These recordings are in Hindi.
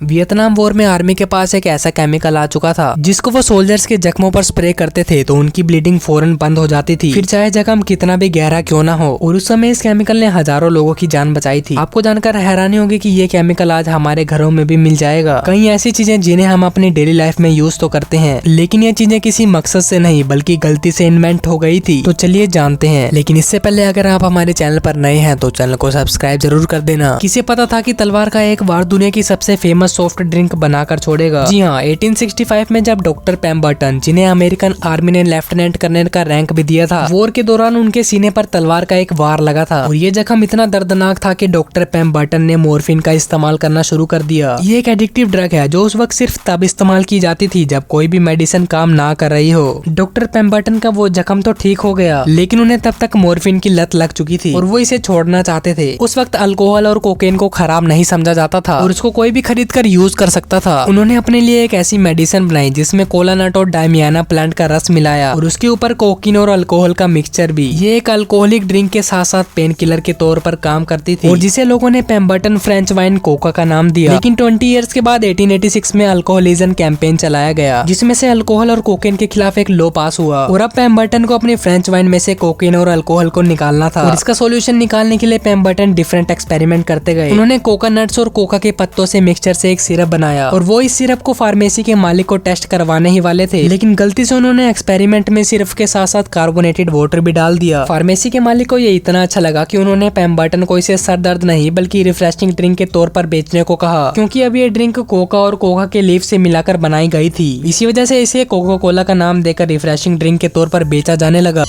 वियतनाम वॉर में आर्मी के पास एक ऐसा केमिकल आ चुका था जिसको वो सोल्जर्स के जख्मों पर स्प्रे करते थे तो उनकी ब्लीडिंग फौरन बंद हो जाती थी, फिर चाहे जख्म कितना भी गहरा क्यों ना हो। और उस समय इस केमिकल ने हजारों लोगों की जान बचाई थी। आपको जानकर हैरानी होगी कि ये केमिकल आज हमारे घरों में भी मिल जाएगा। कई ऐसी चीजें जिन्हें हम अपनी डेली लाइफ में यूज तो करते हैं, लेकिन ये चीजें किसी मकसद से नहीं बल्कि गलती से इन्वेंट हो गई थी। तो चलिए जानते हैं। लेकिन इससे पहले अगर आप हमारे चैनल पर नए हैं तो चैनल को सब्सक्राइब जरूर कर देना। किसे पता था कि तलवार का एक बार दुनिया की सबसे फेमस सॉफ्ट ड्रिंक बनाकर छोड़ेगा। जी हाँ, 1865 में जब डॉक्टर पेम्बर्टन, जिन्हें अमेरिकन आर्मी ने लेफ्टिनेंट कर्नल का रैंक भी दिया था, वॉर के दौरान उनके सीने पर तलवार का एक वार लगा था और ये जख्म इतना दर्दनाक था कि डॉक्टर पेम्बर्टन ने मॉर्फिन का इस्तेमाल करना शुरू कर दिया। ये एक एडिक्टिव ड्रग है जो उस वक्त सिर्फ तब इस्तेमाल की जाती थी जब कोई भी मेडिसिन काम ना कर रही हो। डॉक्टर पेम्बर्टन का वो जख्म तो ठीक हो गया, लेकिन उन्हें तब तक मॉर्फिन की लत लग चुकी थी और वो इसे छोड़ना चाहते थे। उस वक्त अल्कोहल और कोकेन को खराब नहीं समझा जाता था और उसको कोई भी खरीद कर यूज कर सकता था। उन्होंने अपने लिए एक ऐसी मेडिसिन बनाई जिसमें कोला नट और डायमियाना प्लांट का रस मिलाया और उसके ऊपर कोकीन और अल्कोहल का मिक्सचर भी। ये एक अल्कोहलिक ड्रिंक के साथ साथ पेन किलर के तौर पर काम करती थी और जिसे लोगों ने पेम्बर्टन फ्रेंच वाइन कोका का नाम दिया। लेकिन 20 इयर्स के बाद 1886 में अल्कोहलिज्म कैंपेन चलाया गया जिसमें से अल्कोहल और कोकेन के खिलाफ एक लॉ पास हुआ और अब पेम्बर्टन को अपनी फ्रेंच वाइन में से कोकेन और अल्कोहल को निकालना था। और इसका सोल्यूशन निकालने के लिए पेम्बर्टन डिफरेंट एक्सपेरिमेंट करते गए। उन्होंने कोकोनट्स और कोका के पत्तों से मिक्सचर से एक सिरप बनाया और वो इस सिरप को फार्मेसी के मालिक को टेस्ट करवाने ही वाले थे, लेकिन गलती से उन्होंने एक्सपेरिमेंट में सिरप के साथ साथ कार्बोनेटेड वाटर भी डाल दिया। फार्मेसी के मालिक को ये इतना अच्छा लगा कि उन्होंने पेम्बर्टन को इसे सर दर्द नहीं बल्कि रिफ्रेशिंग ड्रिंक के तौर पर बेचने को कहा, क्योंकि अब ये ड्रिंक कोका और कोका के लीफ से मिलाकर बनाई गई थी। इसी वजह से इसे कोका कोला का नाम देकर रिफ्रेशिंग ड्रिंक के तौर पर बेचा जाने लगा।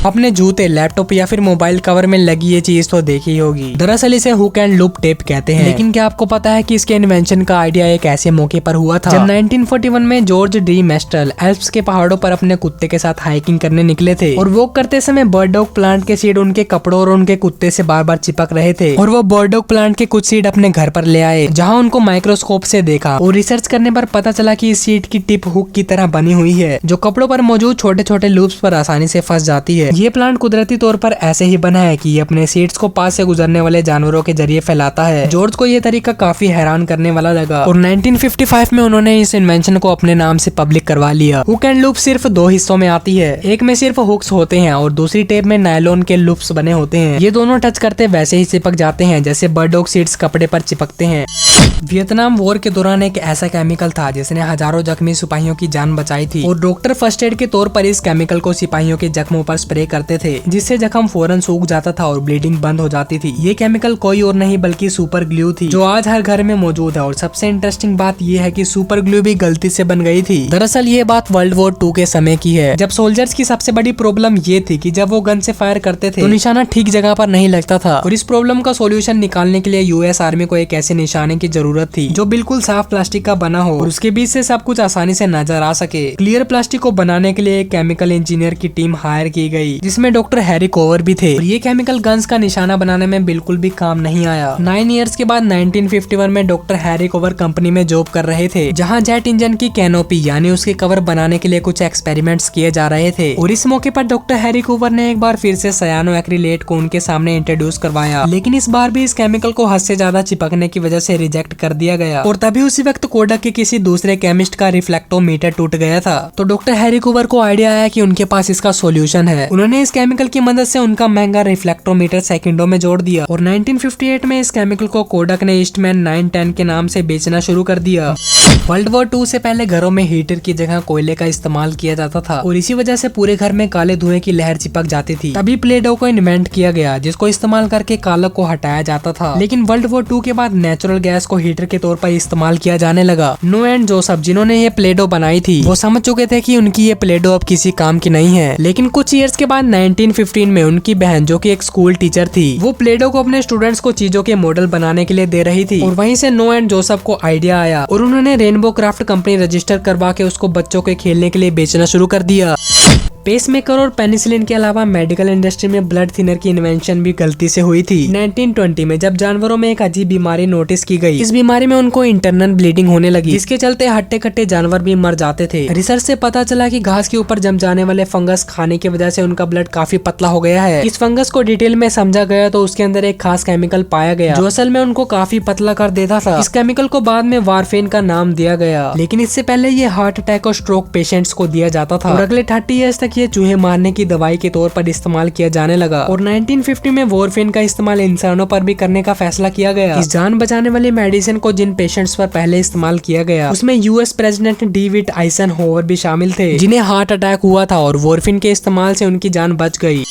अपने जूते, लैपटॉप या फिर मोबाइल कवर में लगी ये चीज तो देखी होगी। दरअसल इसे हुक एंड लूप टेप कहते हैं। लेकिन क्या आपको पता है कि इसके इन्वेंशन का आइडिया एक ऐसे मौके पर हुआ था जब 1941 में जॉर्ज डी मेस्ट्रल एल्प्स के पहाड़ों पर अपने कुत्ते के साथ हाइकिंग करने निकले थे और वॉक करते समय बर्डॉग प्लांट के सीड उनके कपड़ों और उनके कुत्ते से बार बार चिपक रहे थे और वो बर्डॉग प्लांट के कुछ सीड अपने घर पर ले आए, जहाँ उनको माइक्रोस्कोप से देखा और रिसर्च करने पर पता चला कि इस सीड की टिप हुक की तरह बनी हुई है जो कपड़ों पर मौजूद छोटे छोटे लूप्स पर आसानी से फंस जाती है। ये प्लांट कुदरती तौर पर ऐसे ही बना है कि ये अपने सीड्स को पास से गुजरने वाले जानवरों के जरिए फैलाता है। जॉर्ज को ये तरीका काफी हैरान करने वाला लगा और 1955 में उन्होंने इस इन्वेंशन को अपने नाम से पब्लिक करवा लिया। हुक एंड लूप सिर्फ दो हिस्सों में आती है, एक में सिर्फ हुक्स होते हैं और दूसरी टेप में नायलॉन के लूप्स बने होते हैं। ये दोनों टच करते वैसे ही चिपक जाते हैं जैसे बर्डॉग सीड्स कपड़े पर चिपकते हैं। वियतनाम वॉर के दौरान एक ऐसा केमिकल था जिसने हजारों जख्मी सिपाहियों की जान बचाई थी और डॉक्टर फर्स्ट एड के तौर पर इस केमिकल को सिपाहियों के जख्मों पर स्प्रे करते थे जिससे जख्म फौरन सूख जाता था और ब्लीडिंग बंद हो जाती थी। ये केमिकल कोई और नहीं बल्कि सुपर ग्लू थी जो आज हर घर में मौजूद है और सबसे इंटरेस्टिंग बात ये है कि सुपर ग्लू भी गलती से बन गई थी। दरअसल ये बात वर्ल्ड वॉर 2 के समय की है जब सोल्जर्स की सबसे बड़ी प्रॉब्लम ये थी कि जब वो गन से फायर करते थे तो निशाना ठीक जगह पर नहीं लगता था और इस प्रॉब्लम का सोल्यूशन निकालने के लिए यूएस आर्मी को एक ऐसे निशाने की जरूरत थी जो बिल्कुल साफ प्लास्टिक का बना हो और उसके बीच से सब कुछ आसानी से नजर आ सके। क्लियर प्लास्टिक को बनाने के लिए एक केमिकल इंजीनियर की टीम हायर की गई जिसमें डॉक्टर हैरी कोवर भी थे और ये केमिकल गन्स का निशाना बनाने में बिल्कुल भी काम नहीं आया। 9 इयर्स के बाद 1951 में डॉक्टर हैरी कोवर कंपनी में जॉब कर रहे थे जहाँ जेट इंजन की कैनोपी यानी उसके कवर बनाने के लिए कुछ एक्सपेरिमेंट्स किए जा रहे थे और इस मौके पर डॉक्टर हैरी कोवर ने एक बार फिर से सायानो एक्रिलेट को उनके सामने इंट्रोड्यूस करवाया, लेकिन इस बार भी इस केमिकल को हद से ज्यादा चिपकने की वजह से रिजेक्ट कर दिया गया और तभी उसी वक्त कोडक के किसी दूसरे केमिस्ट का रिफ्लेक्टोमीटर टूट गया था। तो डॉक्टर हैरी कोवर को आइडिया आया कि उनके पास इसका सोल्यूशन है। उन्होंने इस केमिकल की मदद से उनका महंगा रिफ्लेक्टोमीटर सेकंडों में जोड़ दिया और 1958 में इस केमिकल को कोडक ने ईस्टमैन 910 के नाम से बेचना शुरू कर दिया। वर्ल्ड वॉर 2 से पहले घरों में हीटर की जगह कोयले का इस्तेमाल किया जाता था और इसी वजह से पूरे घर में काले धुएं की लहर चिपक जाती थी। तभी प्ले डो को इन्वेंट किया गया जिसको इस्तेमाल करके कालक को हटाया जाता था। लेकिन वर्ल्ड वॉर 2 के बाद नेचुरल गैस को हीटर के तौर पर इस्तेमाल किया जाने लगा। नो एंड जोसेफ जिन्होंने ये प्ले डो बनाई थी वो समझ चुके थे कि उनकी ये प्ले डो अब किसी काम की नहीं है। लेकिन कुछ ईयर्स के बाद 1915 में उनकी बहन जो कि एक स्कूल टीचर थी वो प्ले डो को अपने स्टूडेंट्स को चीजों के मॉडल बनाने के लिए दे रही थी और वहीं से नो एंड जोसेफ को आइडिया आया और उन्होंने रेनबो क्राफ्ट कंपनी रजिस्टर करवा के उसको बच्चों के खेलने के लिए बेचना शुरू कर दिया। पेसमेकर और पेनिसिलिन के अलावा मेडिकल इंडस्ट्री में ब्लड थिनर की इन्वेंशन भी गलती से हुई थी 1920 में, जब जानवरों में एक अजीब बीमारी नोटिस की गई। इस बीमारी में उनको इंटरनल ब्लीडिंग होने लगी, जिसके चलते हट्टे कट्टे जानवर भी मर जाते थे। रिसर्च से पता चला कि घास के ऊपर जम जाने वाले फंगस खाने की वजह से उनका ब्लड काफी पतला हो गया है। इस फंगस को डिटेल में समझा गया तो उसके अंदर एक खास केमिकल पाया गया जो असल में उनको काफी पतला कर देता था। इस केमिकल को बाद में वारफेन का नाम दिया गया, लेकिन इससे पहले ये हार्ट अटैक और स्ट्रोक पेशेंट्स को दिया जाता था और अगले 30 इयर्स तक ये चूहे मारने की दवाई के तौर पर इस्तेमाल किया जाने लगा। और 1950 में वॉरफेन का इस्तेमाल इंसानों पर भी करने का फैसला किया गया। इस जान बचाने वाली मेडिसिन को जिन पेशेंट्स पर पहले इस्तेमाल किया गया उसमें यूएस प्रेसिडेंट डेविड आइजनहोवर भी शामिल थे, जिन्हें हार्ट अटैक हुआ था और वॉरफेन के इस्तेमाल से उनकी जान बच गई।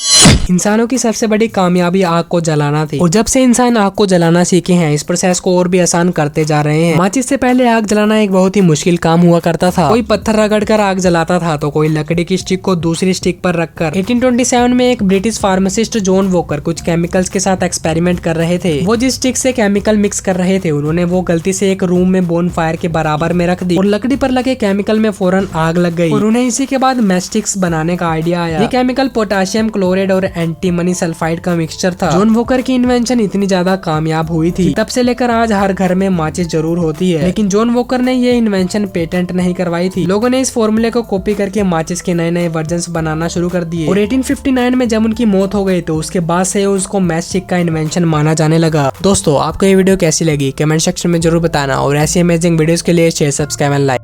इंसानों की सबसे बड़ी कामयाबी आग को जलाना थी और जब से इंसान आग को जलाना सीखे हैं इस प्रोसेस को और भी आसान करते जा रहे हैं। माचिस से पहले आग जलाना एक बहुत ही मुश्किल काम हुआ करता था। कोई पत्थर रगड़कर आग जलाता था तो कोई लकड़ी की स्टिक को दूसरी स्टिक पर रखकर। 1827 में एक ब्रिटिश फार्मासिस्ट जॉन वॉकर कुछ केमिकल्स के साथ एक्सपेरिमेंट कर रहे थे। वो जिस स्टिक से केमिकल मिक्स कर रहे थे उन्होंने वो गलती से एक रूम में बोन फायर के बराबर में रख दी और लकड़ी पर लगे केमिकल में फौरन आग लग गई और उन्हें इसी के बाद मैस्टिक्स बनाने का आइडिया आया। ये केमिकल पोटेशियम क्लोराइड और एंटीमनी सल्फाइड का मिक्सचर था। जॉन वॉकर की इन्वेंशन इतनी ज्यादा कामयाब हुई थी तब से लेकर आज हर घर में माचिस जरूर होती है, लेकिन जॉन वॉकर ने ये इन्वेंशन पेटेंट नहीं करवाई थी। लोगों ने इस फॉर्मूले को कॉपी करके माचिस के नए नए वर्जन्स बनाना शुरू कर दिए और 1859 में जब उनकी मौत हो गई तो उसके बाद से उसको मैचस्टिक का इन्वेंशन माना जाने लगा। दोस्तों आपको ये वीडियो कैसी लगी कमेंट सेक्शन में जरूर बताना और ऐसी अमेजिंग वीडियोस के लिए शेयर सब्सक्राइब एंड लाइक।